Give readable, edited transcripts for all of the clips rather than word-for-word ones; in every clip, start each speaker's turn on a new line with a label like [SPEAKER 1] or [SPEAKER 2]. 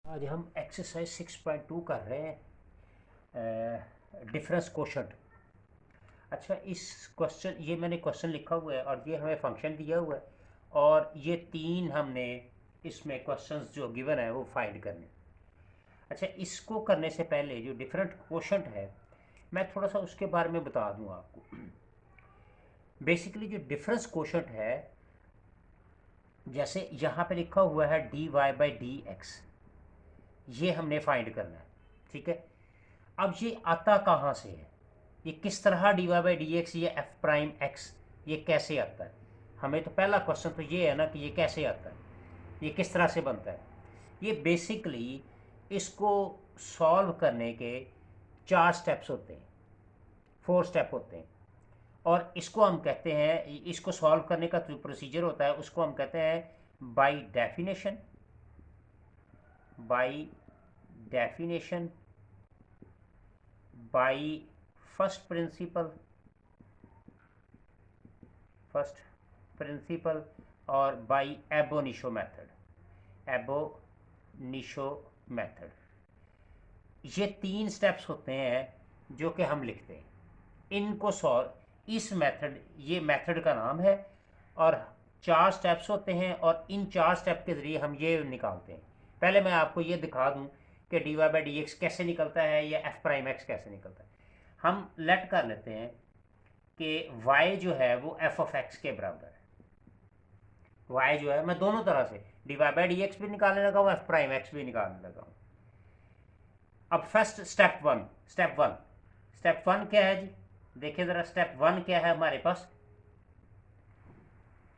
[SPEAKER 1] आज हम एक्सरसाइज 6.2 कर रहे हैं, डिफरेंस कोशंट। अच्छा, इस क्वेश्चन ये मैंने क्वेश्चन लिखा हुआ है और ये हमें फंक्शन दिया हुआ है और ये तीन हमने इसमें क्वेश्चंस जो गिवन है वो फाइंड करने। अच्छा, इसको करने से पहले जो डिफरेंट कोशंट है मैं थोड़ा सा उसके बारे में बता दूं आपको। बेसिकली जो डिफरेंस कोशंट है, जैसे यहाँ पे लिखा हुआ है dy/dx, ये हमने फाइंड करना है। ठीक है, अब ये आता कहाँ से है, ये किस तरह dy/dx, ये एफ प्राइम एक्स ये कैसे आता है। हमें तो पहला क्वेश्चन तो ये है ना कि ये कैसे आता है, ये किस तरह से बनता है। ये बेसिकली इसको सॉल्व करने के 4 स्टेप्स होते हैं, 4 स्टेप होते हैं। और इसको हम कहते हैं, इसको सॉल्व करने का जो प्रोसीजर होता है उसको हम कहते हैं by definition, by definition, by first principle और बाय एबोनिशो मेथड। ये 3 स्टेप्स होते हैं जो कि हम लिखते हैं। इनको सॉल्व, इस मेथड, ये मेथड का नाम है और 4 स्टेप्स होते हैं और इन 4 स्टेप के ज़रिए हम ये निकालते हैं। पहले मैं आपको ये दिखा दूं कि dy/dx कैसे निकलता है या f प्राइम एक्स कैसे निकलता है। हम लेट कर लेते हैं कि y जो है वो f ऑफ x के बराबर है। y जो है, मैं दोनों तरह से dy/dx भी निकालने लगा हूँ, f प्राइम एक्स भी निकालने लगा हूँ। अब फर्स्ट स्टेप वन क्या है जी, देखिए ज़रा स्टेप वन क्या है हमारे पास।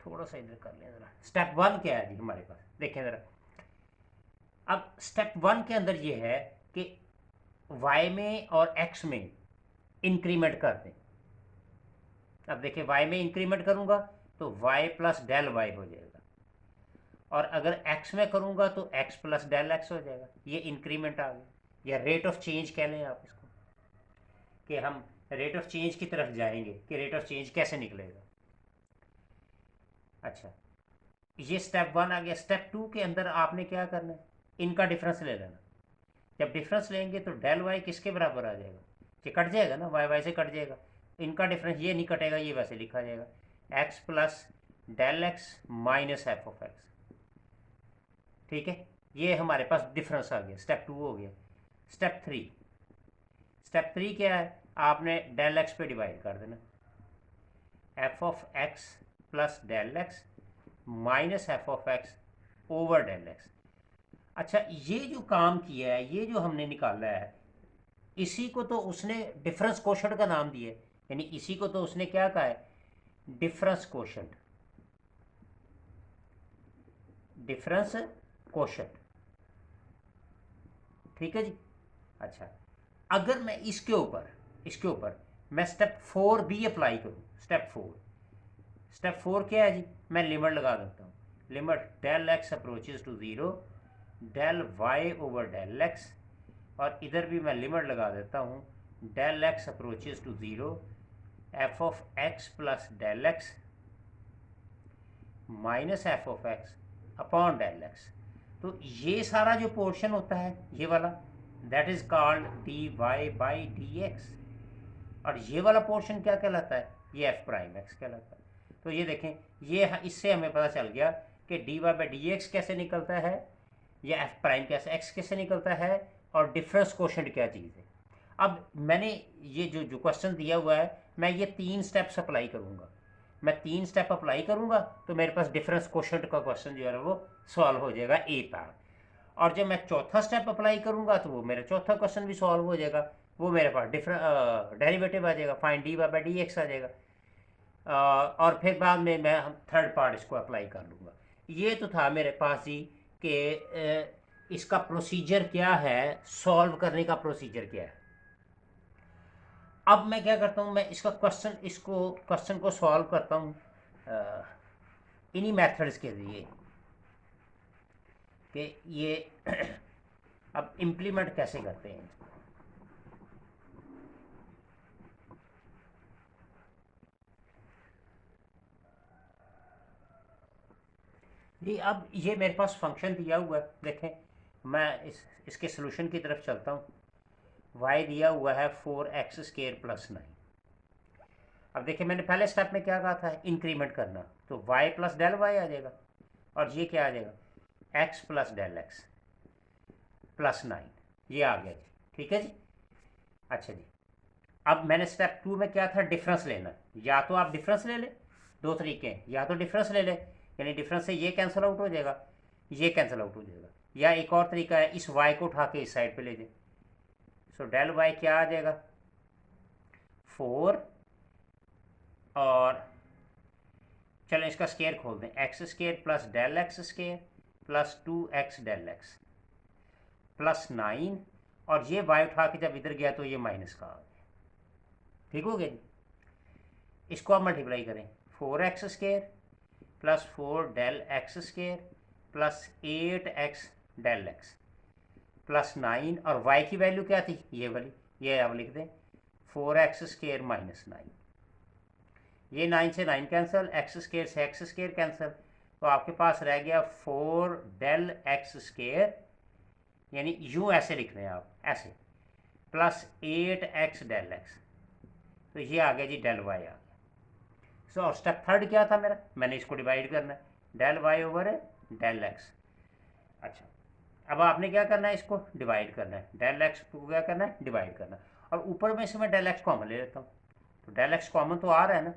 [SPEAKER 1] थोड़ा सा इधर कर लें ज़रा। स्टेप वन क्या है जी हमारे पास, देखें ज़रा। अब स्टेप वन के अंदर ये है कि y में और x में इंक्रीमेंट कर दें। अब देखिए y में इंक्रीमेंट करूंगा तो y प्लस डेल y हो जाएगा और अगर x में करूंगा तो x प्लस डेल x हो जाएगा। ये इंक्रीमेंट आ गया, या रेट ऑफ चेंज कह लें आप इसको, कि हम रेट ऑफ चेंज की तरफ जाएंगे कि रेट ऑफ चेंज कैसे निकलेगा। अच्छा, ये स्टेप वन आ गया। स्टेप टू के अंदर आपने क्या करना है, इनका डिफरेंस ले लेना। जब डिफरेंस लेंगे तो डेल वाई किसके बराबर आ जाएगा, ये कट जाएगा ना, वाई वाई से कट जाएगा। इनका डिफरेंस ये नहीं कटेगा, ये वैसे लिखा जाएगा x plus del x minus f of x. ठीक है, ये हमारे पास डिफरेंस आ गया, स्टेप टू हो गया। स्टेप थ्री क्या है, आपने डेल एक्स पे डिवाइड कर देना, f of x plus del x minus f of x over del x. अच्छा, ये जो काम किया है, ये जो हमने निकाला है, इसी को तो उसने डिफरेंस कोशंट का नाम दिया है। यानी इसी को तो उसने क्या कहा है, डिफरेंस कोशंट, डिफरेंस कोशंट। ठीक है जी। अच्छा, अगर मैं इसके ऊपर मैं स्टेप 4 भी अप्लाई करूं, स्टेप फोर क्या है जी, मैं लिमिट लगा देता हूँ। Limit del x approaches to zero, del y over del x, और इधर भी मैं लिमिट लगा देता हूँ, del x approaches to zero, f of x plus del x minus f of x upon del x. तो ये सारा जो पोर्शन होता है ये वाला, that is called d y by d x. और ये वाला पोर्शन क्या कहलाता है, ये एफ प्राइम एक्स कहलाता है। तो ये देखें, ये इससे हमें पता चल गया कि d y by d x कैसे निकलता है, या एफ प्राइम कैसे एक्स कैसे निकलता है, और डिफरेंस कोशंट क्या चीज़ है। अब मैंने ये जो क्वेश्चन दिया हुआ है, मैं ये 3 स्टेप्स अप्लाई करूँगा। मैं 3 स्टेप अप्लाई करूँगा तो मेरे पास डिफरेंस कोशंट का क्वेश्चन जो है वो सॉल्व हो जाएगा ए पार। और जब मैं चौथा स्टेप अप्लाई करूँगा तो वो मेरा चौथा क्वेश्चन भी सॉल्व हो जाएगा, वो मेरे पास डेरिवेटिव आ जाएगा, fine d by d x आ जाएगा। और फिर बाद में मैं हम थर्ड पार्ट इसको अप्लाई कर लूँगा। ये तो था मेरे पास जी कि इसका प्रोसीजर क्या है, सॉल्व करने का प्रोसीजर क्या है। अब मैं क्या करता हूँ, मैं इसको क्वेश्चन को सॉल्व करता हूँ इन्हीं मेथड्स के ज़रिए कि ये अब इम्प्लीमेंट कैसे करते हैं। जी, अब ये मेरे पास फंक्शन दिया हुआ है, देखें मैं इसके सोल्यूशन की तरफ चलता हूँ। y दिया हुआ है 4x² प्लस 9। अब देखिए मैंने पहले स्टेप में क्या कहा था, इंक्रीमेंट करना, तो y प्लस डेल y आ जाएगा, और ये क्या आ जाएगा, x plus del x plus 9, ये आ गया जी। ठीक है जी। अच्छा जी, अब मैंने स्टेप 2 में क्या था, डिफरेंस लेना। या तो आप डिफरेंस ले लें, दो तरीके हैं, या तो डिफरेंस ले लें, यानी डिफरेंस से ये कैंसिल आउट हो जाएगा, ये कैंसिल आउट हो जाएगा, या एक और तरीका है, इस y को उठा के इस साइड पे ले जाए। सो डेल y क्या आ जाएगा, 4, और चलो इसका स्केयर खोल दें, x² plus del x² plus 2x del x plus 9, और ये y उठा के जब इधर गया तो ये माइनस का आ गया। ठीक हो गया जी। इसको आप मल्टीप्लाई करें, 4x² plus 4 del x² plus 8x del x plus 9, और y की वैल्यू क्या थी, ये वाली, ये आप लिख दें 4x² माइनस 9। ये 9 से 9 कैंसिल, x² से x² कैंसिल, तो आपके पास रह गया 4 डेल x², यानी यूँ ऐसे लिख रहे हैं आप, ऐसे, प्लस 8x डेल x, तो ये आ गया जी डेल y आ गया। सो और स्टेप थर्ड क्या था मेरा, मैंने इसको डिवाइड करना है, del y over del x। अच्छा, अब आपने क्या करना है, इसको डिवाइड करना है, डेल x को क्या करना है, डिवाइड करना, और ऊपर में से मैं डेल x कॉमन ले लेता हूँ, तो डेल x कॉमन तो आ रहा है ना,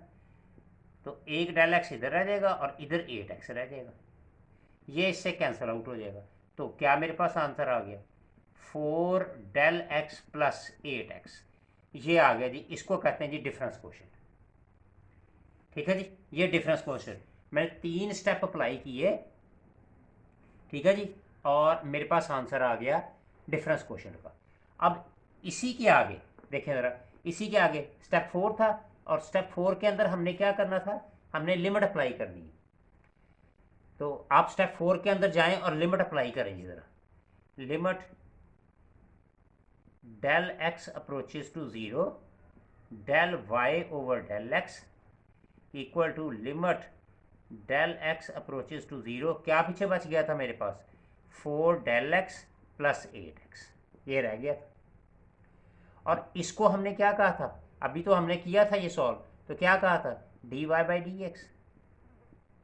[SPEAKER 1] तो एक डेल x इधर रह जाएगा और इधर 8x रह जाएगा, ये इससे कैंसिल आउट हो जाएगा। तो क्या मेरे पास आंसर आ गया, 4 डेल x प्लस 8x, ये आ गया जी। इसको कहते हैं जी डिफरेंस क्वोशिएंट। ठीक है जी, ये डिफरेंस क्वोशिएंट मैंने 3 स्टेप अप्लाई किए, ठीक है जी, और मेरे पास आंसर आ गया डिफरेंस क्वोशिएंट का। अब इसी के आगे देखें ज़रा, इसी के आगे स्टेप 4 था, और स्टेप 4 के अंदर हमने क्या करना था, हमने लिमिट अप्लाई करनी है। तो आप स्टेप 4 के अंदर जाएं और लिमिट अप्लाई करें ज़रा, limit del x approaches to 0 del y over del x equal to limit del x approaches to 0, क्या पीछे बच गया था मेरे पास, 4 डेल x प्लस 8x, ये रह गया था। और इसको हमने क्या कहा था, अभी तो हमने किया था ये सॉल्व, तो क्या कहा था, dy बाई डी एक्स।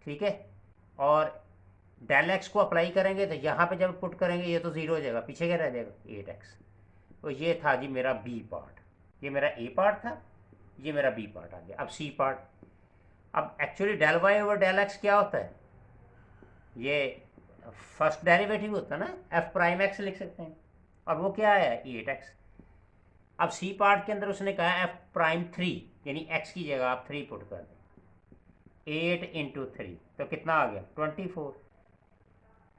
[SPEAKER 1] ठीक है, और डेल एक्स को अप्लाई करेंगे तो यहाँ पे जब पुट करेंगे ये तो 0 हो जाएगा, पीछे क्या रह जाएगा, 8x। तो ये था जी मेरा बी पार्ट, ये मेरा ए पार्ट था, ये मेरा बी पार्ट आ गया। अब सी पार्ट, अब actually del y over del x क्या होता है, ये फर्स्ट डेरिवेटिव होता है ना, एफ प्राइम एक्स लिख सकते हैं, और वो क्या है, 8x। अब सी पार्ट के अंदर उसने कहा एफ प्राइम 3, यानी x की जगह आप 3 पुट कर दें, 8 इंटू 3, तो कितना आ गया, 24।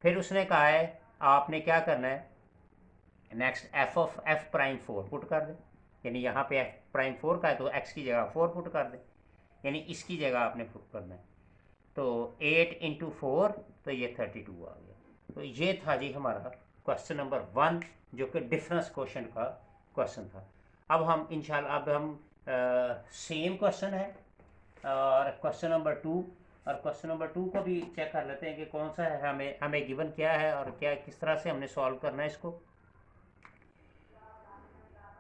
[SPEAKER 1] फिर उसने कहा है आपने क्या करना है, next F of F prime 4 put कर दें, यानी यहाँ पे एफ प्राइम 4 का है तो x की जगह 4 पुट कर दें, यानी इसकी जगह आपने पुट करना है, तो 8 इंटू 4, तो ये 32 आ गया। तो ये था जी हमारा क्वेश्चन नंबर 1, जो कि डिफरेंस क्वेश्चन का क्वेश्चन था। अब हम इंशाल्लाह अब हम सेम क्वेश्चन है और क्वेश्चन नंबर 2, और क्वेश्चन नंबर 2 को भी चेक कर लेते हैं कि कौन सा है, हमें गिवन क्या है और क्या किस तरह से हमने सॉल्व करना है इसको।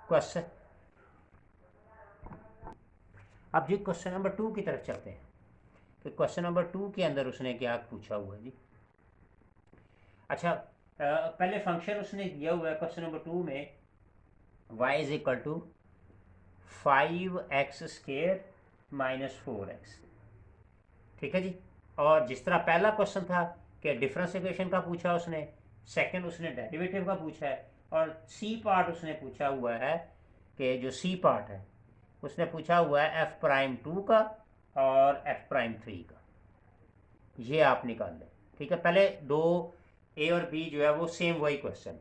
[SPEAKER 1] क्वेश्चन, अब जी क्वेश्चन नंबर 2 की तरफ चलते हैं। तो क्वेश्चन नंबर 2 के अंदर उसने क्या पूछा हुआ है जी। अच्छा, पहले फंक्शन उसने दिया हुआ है क्वेश्चन नंबर 2 में, y is equal to 5x² minus 4x। ठीक है जी, और जिस तरह पहला क्वेश्चन था कि डिफरेंस इक्वेशन का पूछा उसने, सेकंड उसने डेरिवेटिव का पूछा है, और सी पार्ट उसने पूछा हुआ है कि जो सी पार्ट है उसने पूछा हुआ है एफ प्राइम 2 का और एफ प्राइम 3 का, ये आप निकाल लें। ठीक है, पहले दो ए और बी जो है वो सेम वही क्वेश्चन।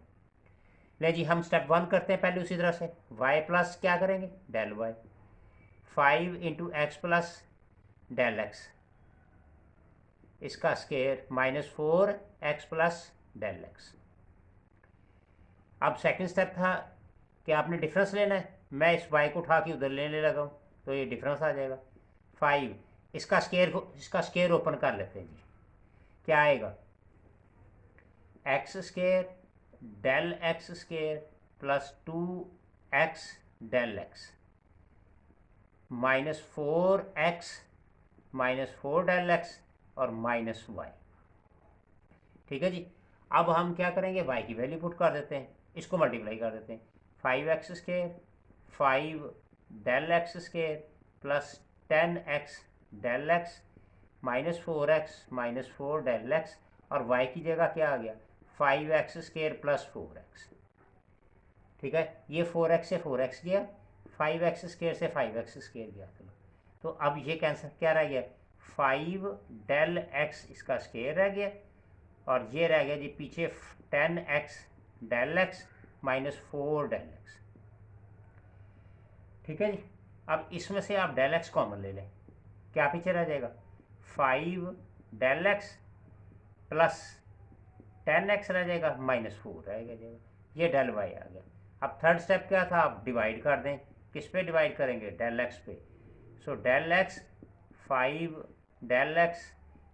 [SPEAKER 1] ले जी, हम स्टेप 1 करते हैं पहले उसी तरह से, y प्लस क्या करेंगे, del y, 5 into x plus del x, इसका square minus 4x plus del x. अब सेकंड स्टेप था कि आपने डिफरेंस लेना है, मैं इस y को उठा के उधर लेने लगा हूँ, तो ये डिफरेंस आ जाएगा 5, इसका स्केयर ओपन कर लेते हैं जी, क्या आएगा, x square del x square plus 2x del x minus 4x minus 4 del x और माइनस वाई। ठीक है जी। अब हम क्या करेंगे, y की वैल्यू पुट कर देते हैं, इसको मल्टीप्लाई कर देते हैं। 5x square 5 del x square plus 10x del x minus 4x minus 4 del x और y की जगह क्या आ गया 5x स्केयर प्लस 4x। ठीक है, ये 4x से 4x गया, 5x स्केयर से 5x स्केयर गया। तो अब ये कैंसर क्या रह गया 5 डेल एक्स इसका स्केयर रह गया और ये रह गया जी पीछे 10x del x minus 4 del x. ठीक है जी। अब इसमें से आप डेल एक्स कॉमन ले लें, क्या पीछे रह जाएगा 5 डेल एक्स प्लस 10x रह जाएगा माइनस 4 रहेगा जाएगा, ये डेल वाई आ गया। अब थर्ड स्टेप क्या था, आप डिवाइड कर दें, किस पे डिवाइड करेंगे डेल एक्स पे। So del x 5 del x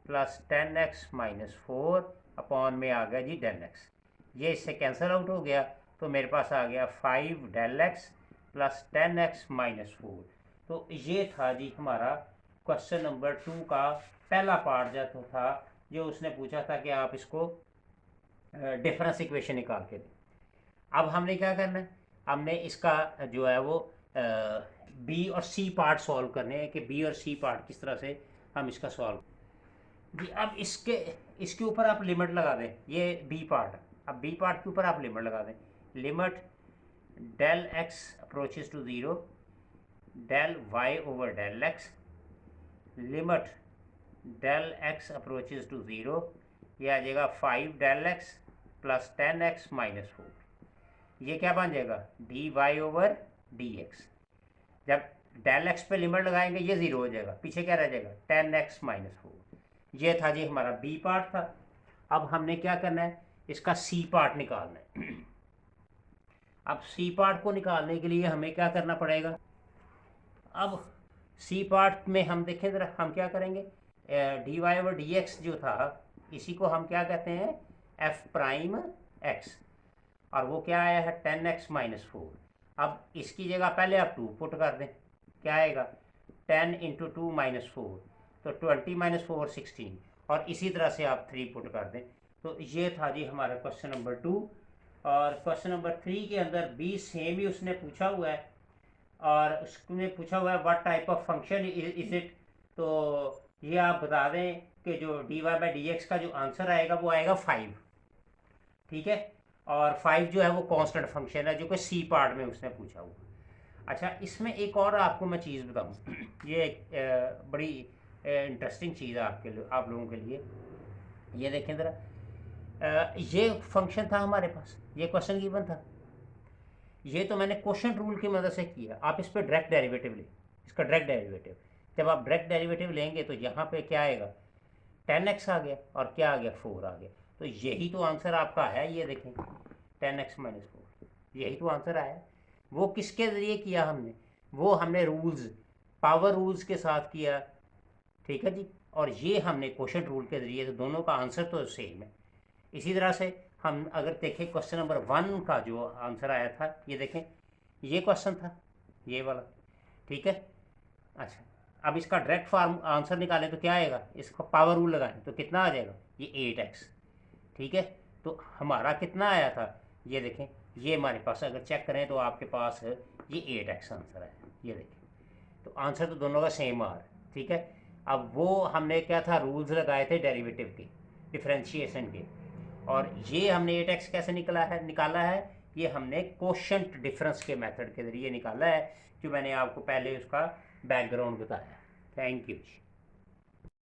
[SPEAKER 1] plus 10x minus 4 upon में आ गया जी डेल एक्स। ये इससे कैंसिल आउट हो गया तो मेरे पास आ गया 5 del x plus 10x minus 4। तो ये था जी हमारा क्वेश्चन नंबर 2 का पहला पार्ट जो था, जो उसने पूछा था कि आप इसको डिफरेंस इक्वेशन निकाल के दें। अब हमने क्या करना है, हमने इसका जो है वो बी और सी पार्ट सॉल्व करने हैं कि बी और सी पार्ट किस तरह से हम इसका सॉल्व जी। अब इसके ऊपर आप लिमिट लगा दें, ये बी पार्ट, अब बी पार्ट के ऊपर आप लिमिट लगा दें। Limit del x approaches to 0 del y over del x, limit del x approaches to 0, ये आ जाएगा 5 del x plus 10x minus 4। ये क्या बन जाएगा d y over d x. जब डेल एक्स पे लिमिट लगाएंगे ये 0 हो जाएगा, पीछे क्या रह जाएगा 10x माइनस 4। ये था जी हमारा बी पार्ट था। अब हमने क्या करना है, इसका सी पार्ट निकालना है। अब सी पार्ट को निकालने के लिए हमें क्या करना पड़ेगा, अब सी पार्ट में हम देखें ज़रा, हम क्या करेंगे d y over d x जो था इसी को हम क्या कहते हैं एफ प्राइम एक्स, और वो क्या आया है 10x माइनस 4। अब इसकी जगह पहले आप 2 पुट कर दें, क्या आएगा 10 इंटू 2 माइनस 4, तो 20 माइनस 4 16, और इसी तरह से आप 3 पुट कर दें। तो ये था जी हमारा क्वेश्चन नंबर 2। और क्वेश्चन नंबर 3 के अंदर भी सेम ही उसने पूछा हुआ है, और उसने पूछा हुआ है what type of function is it. तो ये आप बता दें कि जो d y by d x का जो आंसर आएगा वो आएगा 5। ठीक है, और 5 जो है वो कांस्टेंट फंक्शन है जो कि सी पार्ट में उसने पूछा हुआ। अच्छा, इसमें एक और आपको मैं चीज़ बताऊं, ये एक बड़ी इंटरेस्टिंग चीज़ है आपके लिए, आप लोगों के लिए। ये देखें ज़रा, ये फंक्शन था हमारे पास, ये क्वेश्चन गिवन था, ये तो मैंने क्वेश्चन रूल की मदद से किया। आप इस पर डायरेक्ट डेरिवेटिव लें, इसका डायरेक्ट डेरिवेटिव, जब आप डायरेक्ट डेरिवेटिव लेंगे तो यहाँ पे क्या आएगा 10x आ गया और क्या आ गया 4 आ गया। तो यही तो आंसर आपका है, ये देखें 10x माइनस 4, यही तो आंसर आया। वो किसके ज़रिए किया हमने, वो हमने रूल्स पावर रूल्स के साथ किया। ठीक है जी, और ये हमने क्वेश्चन रूल के ज़रिए, तो दोनों का आंसर तो सेम है। इसी तरह से हम अगर देखें क्वेश्चन नंबर 1 का जो आंसर आया था, ये देखें ये क्वेश्चन था ये वाला। ठीक है, अच्छा अब इसका डायरेक्ट फॉर्म आंसर निकालें तो क्या आएगा, इसका पावर रूल लगाएं तो कितना आ जाएगा ये 8x। ठीक है, तो हमारा कितना आया था, ये देखें, ये हमारे पास अगर चेक करें तो आपके पास ये 8x आंसर है, ये देखें। तो आंसर तो दोनों का सेम आ रहा है। ठीक है, अब वो हमने क्या था रूल्स लगाए थे डेरिवेटिव के, डिफ्रेंशिएशन के, और ये हमने 8x कैसे निकाला है, ये हमने कोशेंट डिफरेंस के मेथड के ज़रिए निकाला है, जो मैंने आपको पहले उसका बैकग्राउंड बताया। Thank you.